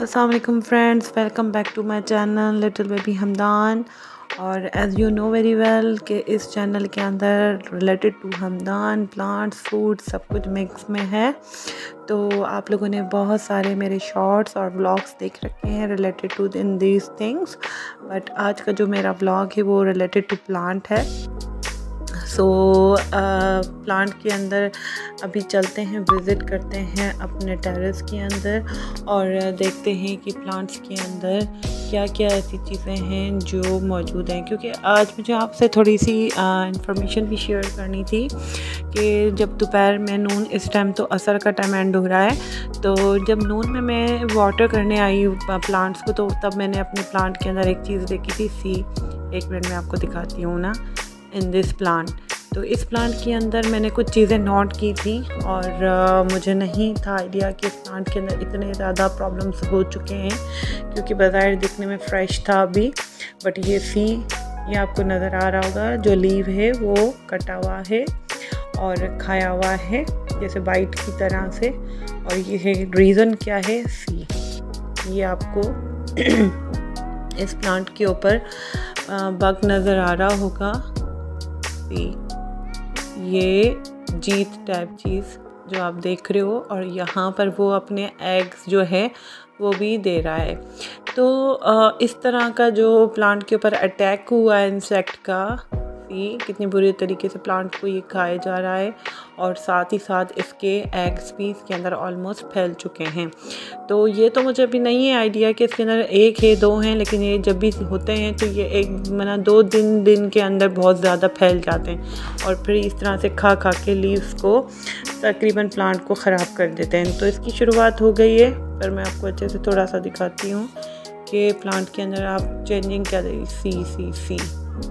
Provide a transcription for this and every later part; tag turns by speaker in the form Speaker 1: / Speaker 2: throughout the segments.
Speaker 1: अस्सलाम वालेकुम friends, welcome back to my channel little baby Hamdan. और as you know very well कि इस चैनल के अंदर related to Hamdan plants food सब कुछ मिक्स में है। तो आप लोगों ने बहुत सारे मेरे शॉर्ट्स और व्लॉग्स देख रखे हैं related to in these things, but आज का जो मेरा व्लॉग है वो रिलेटेड टू प्लांट है। प्लांट के अंदर अभी चलते हैं, विज़िट करते हैं अपने टेरेस के अंदर और देखते हैं कि प्लांट्स के अंदर क्या क्या ऐसी चीज़ें हैं जो मौजूद हैं। क्योंकि आज मुझे आपसे थोड़ी सी इंफॉर्मेशन भी शेयर करनी थी कि जब दोपहर में नून, इस टाइम तो असर का टाइम एंड हो रहा है, तो जब नून में मैं वाटर करने आई प्लांट्स को, तो तब मैंने अपने प्लांट के अंदर एक चीज़ देखी थी, सी। एक मिनट में आपको दिखाती हूँ ना। इन दिस प्लांट, तो इस प्लांट के अंदर मैंने कुछ चीज़ें नोट की थी और मुझे नहीं था आइडिया कि इस प्लांट के अंदर इतने ज़्यादा प्रॉब्लम्स हो चुके हैं, क्योंकि बाज़ार दिखने में फ़्रेश था अभी। बट ये आपको नज़र आ रहा होगा, जो लीव है वो कटा हुआ है और खाया हुआ है जैसे बाइट की तरह से। और ये है रीज़न क्या है, सी। ये आपको इस प्लांट के ऊपर बग नज़र आ रहा होगा, ये जीत टाइप चीज़ जो आप देख रहे हो, और यहाँ पर वो अपने एग्स जो है वो भी दे रहा है। तो इस तरह का जो प्लांट के ऊपर अटैक हुआ है इंसेक्ट का, कितनी बुरी तरीके से प्लांट को ये खाया जा रहा है, और साथ ही साथ इसके एग्स भी इसके अंदर ऑलमोस्ट फैल चुके हैं। तो ये तो मुझे अभी नहीं है आइडिया कि इसके अंदर एक है दो हैं, लेकिन ये जब भी होते हैं तो ये एक मना 2 दिन के अंदर बहुत ज़्यादा फैल जाते हैं और फिर इस तरह से खा के लीव्स को तकरीबन प्लांट को ख़राब कर देते हैं। तो इसकी शुरुआत हो गई है, पर मैं आपको अच्छे से थोड़ा सा दिखाती हूँ कि प्लांट के अंदर आप चेंजिंग क्या देगी। सी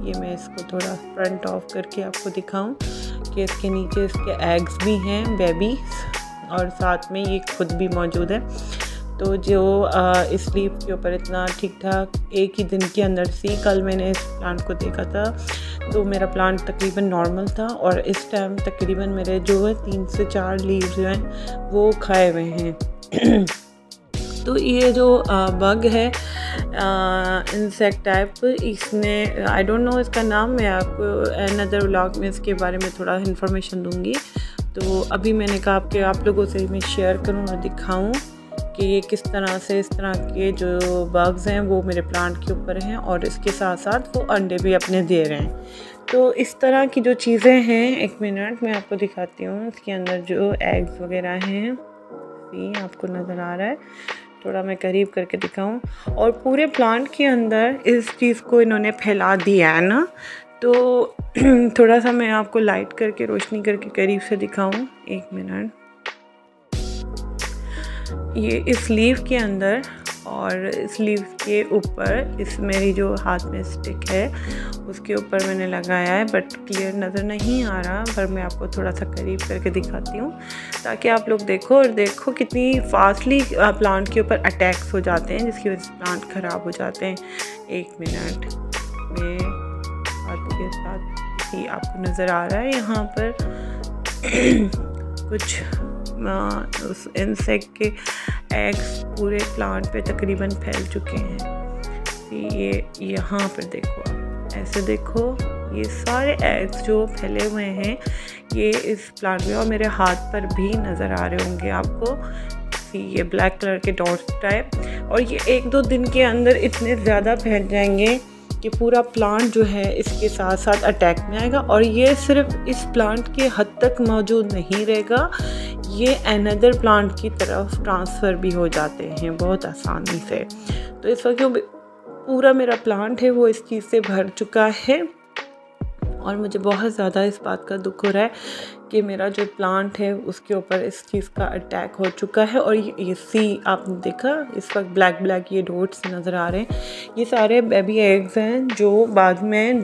Speaker 1: ये मैं इसको थोड़ा फ्रंट ऑफ करके आपको दिखाऊं कि इसके नीचे इसके एग्स भी हैं, बेबीज, और साथ में ये खुद भी मौजूद है। तो जो इस लीफ के ऊपर इतना ठीक ठाक एक ही दिन के अंदर कल मैंने इस प्लांट को देखा था, तो मेरा प्लांट तकरीबन नॉर्मल था, और इस टाइम तकरीबन मेरे जो है 3 से 4 लीव्स जो हैं वो खाए हुए हैं। तो ये जो बग है इंसेक्ट टाइप, इसने आई डोंट नो इसका नाम, मैं आपको अनदर व्लॉग में इसके बारे में थोड़ा इन्फॉर्मेशन दूंगी। तो अभी मैंने कहा कि आप लोगों से मैं शेयर करूं और दिखाऊं कि ये किस तरह से इस तरह के जो बग्स हैं वो मेरे प्लांट के ऊपर हैं, और इसके साथ साथ वो अंडे भी अपने दे रहे हैं। तो इस तरह की जो चीज़ें हैं, एक मिनट मैं आपको दिखाती हूँ। इसके अंदर जो एग्स वगैरह हैं, आपको नज़र आ रहा है, थोड़ा मैं करीब करके दिखाऊं। और पूरे प्लांट के अंदर इस चीज़ को इन्होंने फैला दिया है ना, तो थोड़ा सा मैं आपको लाइट करके, रोशनी करके करीब से दिखाऊं। एक मिनट। ये इस लीव के अंदर और इस लीव के ऊपर, इस मेरी जो हाथ में स्टिक है उसके ऊपर मैंने लगाया है, बट क्लियर नज़र नहीं आ रहा, पर मैं आपको थोड़ा सा करीब करके दिखाती हूँ ताकि आप लोग देखो, और देखो कितनी फास्टली प्लांट के ऊपर अटैक्स हो जाते हैं, जिसकी वजह से प्लांट ख़राब हो जाते हैं। एक मिनट में आपके साथ ही आपको नज़र आ रहा है यहाँ पर कुछ उस इंसेक्ट के एग्स पूरे प्लांट पे तकरीबन फैल चुके हैं। ये यहाँ पर देखो, आप ऐसे देखो, ये सारे एग्स जो फैले हुए हैं ये इस प्लांट में, और मेरे हाथ पर भी नज़र आ रहे होंगे आपको, ये ब्लैक कलर के डॉट्स टाइप। और ये 1-2 दिन के अंदर इतने ज़्यादा फैल जाएंगे कि पूरा प्लांट जो है इसके साथ साथ अटैक में आएगा, और ये सिर्फ इस प्लांट के हद तक मौजूद नहीं रहेगा, ये अनदर प्लांट की तरफ ट्रांसफ़र भी हो जाते हैं बहुत आसानी से। तो इस वक्त जो पूरा मेरा प्लांट है वो इस चीज़ से भर चुका है, और मुझे बहुत ज़्यादा इस बात का दुख हो रहा है कि मेरा जो प्लांट है उसके ऊपर इस चीज़ का अटैक हो चुका है। और ये सी आपने देखा, इस वक्त ब्लैक ये डॉट्स नज़र आ रहे हैं, ये सारे बेबी एग्स हैं जो बाद में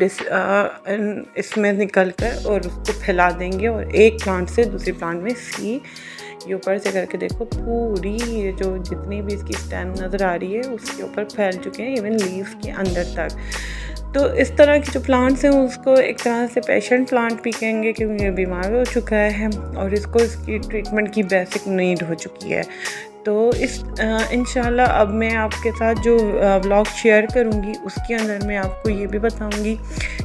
Speaker 1: इसमें निकल कर और उसको फैला देंगे, और एक प्लांट से दूसरे प्लांट में ये ऊपर से करके देखो, पूरी ये जो जितनी भी इसकी स्टेम नज़र आ रही है उसके ऊपर फैल चुके हैं, इवन लीव्स के अंदर तक। तो इस तरह के जो प्लांट्स हैं उसको एक तरह से पेशेंट प्लांट भी कहेंगे, क्योंकि ये बीमार हो चुका है और इसको इसकी ट्रीटमेंट की बेसिक नीड हो चुकी है। तो इस इंशाल्लाह अब मैं आपके साथ जो व्लॉग शेयर करूँगी उसके अंदर मैं आपको ये भी बताऊँगी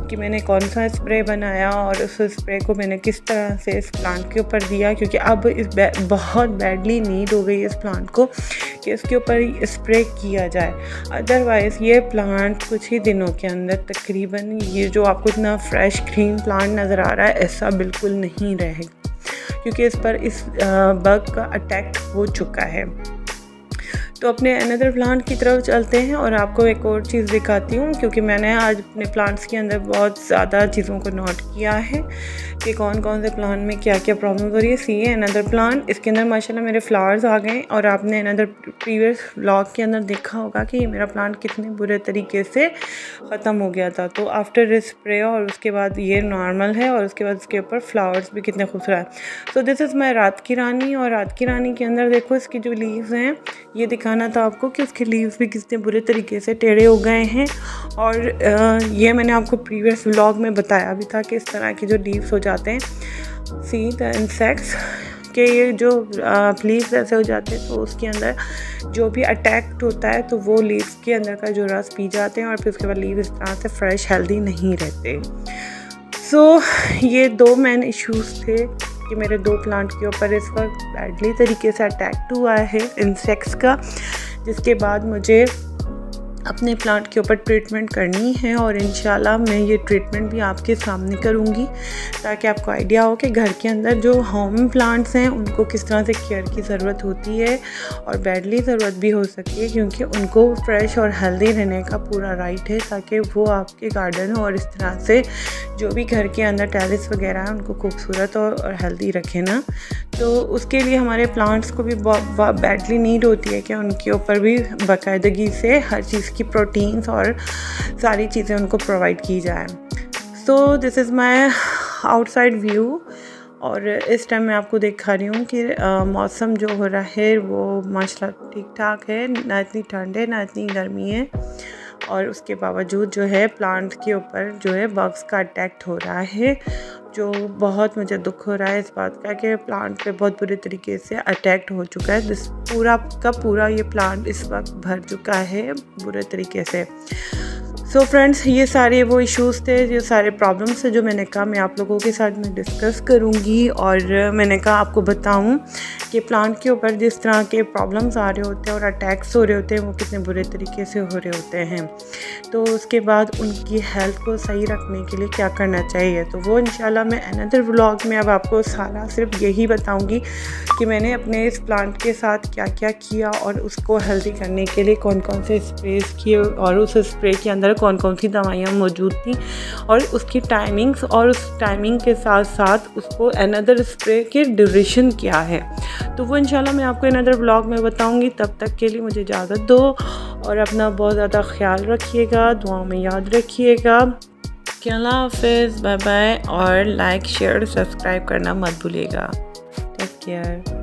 Speaker 1: कि मैंने कौन सा स्प्रे बनाया और उस स्प्रे को मैंने किस तरह से इस प्लांट के ऊपर दिया, क्योंकि अब बहुत बैडली नीड हो गई इस प्लांट को कि इसके ऊपर स्प्रे किया जाए। अदरवाइज़ ये प्लांट कुछ ही दिनों के अंदर तकरीबन ये जो आपको इतना फ्रेश ग्रीन प्लांट नज़र आ रहा है ऐसा बिल्कुल नहीं रहेगा, क्योंकि इस पर इस बग का अटैक हो चुका है। तो अपने अनदर प्लांट की तरफ चलते हैं और आपको एक और चीज़ दिखाती हूँ, क्योंकि मैंने आज अपने प्लांट्स के अंदर बहुत ज़्यादा चीज़ों को नोट किया है कि कौन कौन से प्लांट में क्या क्या प्रॉब्लम हो रही है। सी है अनदर प्लांट, इसके अंदर माशाल्लाह मेरे फ्लावर्स आ गए और आपने अनदर प्रीवियस व्लॉग के अंदर देखा होगा कि ये मेरा प्लांट कितने बुरे तरीके से ख़त्म हो गया था। तो आफ्टर स्प्रे और उसके बाद ये नॉर्मल है और उसके बाद इसके ऊपर फ्लावर्स भी कितने खूबसूरत हैं। सो दिस इज़ माई रात की रानी, और रात की रानी के अंदर देखो इसकी जो लीव्स हैं ये दिखाना था आपको कि उसके लीव्स भी कितने बुरे तरीके से टेढ़े हो गए हैं। और ये मैंने आपको प्रीवियस व्लॉग में बताया भी था कि इस तरह के जो लीव्स हो जाते हैं, सी द इंसेक्ट्स के ये जो लीव्स ऐसे हो जाते हैं तो उसके अंदर जो भी अटैक्ट होता है तो वो लीव्स के अंदर का जो रस पी जाते हैं और फिर उसके बाद लीव इस तरह से फ्रेश हेल्दी नहीं रहते। सो ये दो मेन इश्यूज़ थे कि मेरे दो प्लांट के ऊपर इस वक्त बैडली तरीके से अटैक्ट हुआ है इंसेक्ट्स का, जिसके बाद मुझे अपने प्लांट के ऊपर ट्रीटमेंट करनी है और इंशाल्लाह मैं ये ट्रीटमेंट भी आपके सामने करूँगी ताकि आपको आइडिया हो कि घर के अंदर जो होम प्लांट्स हैं उनको किस तरह से केयर की ज़रूरत होती है और बैडली ज़रूरत भी हो सकती है, क्योंकि उनको फ्रेश और हेल्दी रहने का पूरा राइट है ताकि वो आपके गार्डन और इस तरह से जो भी घर के अंदर टेरेस वगैरह है उनको खूबसूरत और हेल्दी रखें ना। तो उसके लिए हमारे प्लांट्स को भी बहुत बैडली नीड होती है कि उनके ऊपर भी बाकायदगी से हर चीज़ की प्रोटीन्स और सारी चीज़ें उनको प्रोवाइड की जाए। So this is my outside view, और इस टाइम मैं आपको दिखा रही हूँ कि मौसम जो हो रहा है वो माशाल्लाह ठीक ठाक है, ना इतनी ठंड है ना इतनी गर्मी है, और उसके बावजूद जो है प्लांट के ऊपर जो है बग्स का अटैक हो रहा है, जो बहुत मुझे दुख हो रहा है इस बात का कि प्लांट पे बहुत बुरे तरीके से अटैक हो चुका है। जिस पूरा का पूरा ये प्लांट इस वक्त भर चुका है बुरे तरीके से। सो फ्रेंड्स, ये सारे वो इश्यूज़ थे, ये सारे प्रॉब्लम्स थे जो मैंने कहा मैं आप लोगों के साथ में डिस्कस करूँगी, और मैंने कहा आपको बताऊँ कि प्लांट के ऊपर जिस तरह के प्रॉब्लम्स आ रहे होते हैं और अटैक्स हो रहे होते हैं वो कितने बुरे तरीके से हो रहे होते हैं, तो उसके बाद उनकी हेल्थ को सही रखने के लिए क्या करना चाहिए। तो वो इंशाल्लाह मैं अनदर व्लॉग में अब आपको सारा सिर्फ यही बताऊँगी कि मैंने अपने इस प्लांट के साथ क्या क्या किया और उसको हेल्दी करने के लिए कौन कौन से स्प्रेस किए और उस स्प्रे के अंदर कौन कौन सी दवाइयाँ मौजूद थी और उसकी टाइमिंग्स, और उस टाइमिंग के साथ साथ उसको अनदर स्प्रे की ड्यूरेशन क्या है। तो वो इंशाल्लाह मैं आपको अनदर ब्लॉग में बताऊंगी। तब तक के लिए मुझे इजाज़त दो और अपना बहुत ज़्यादा ख्याल रखिएगा, दुआ में याद रखिएगा। अल्लाह हाफ़िज़, बाय बाय, और लाइक शेयर सब्सक्राइब करना मत भूलिएगा। Take care.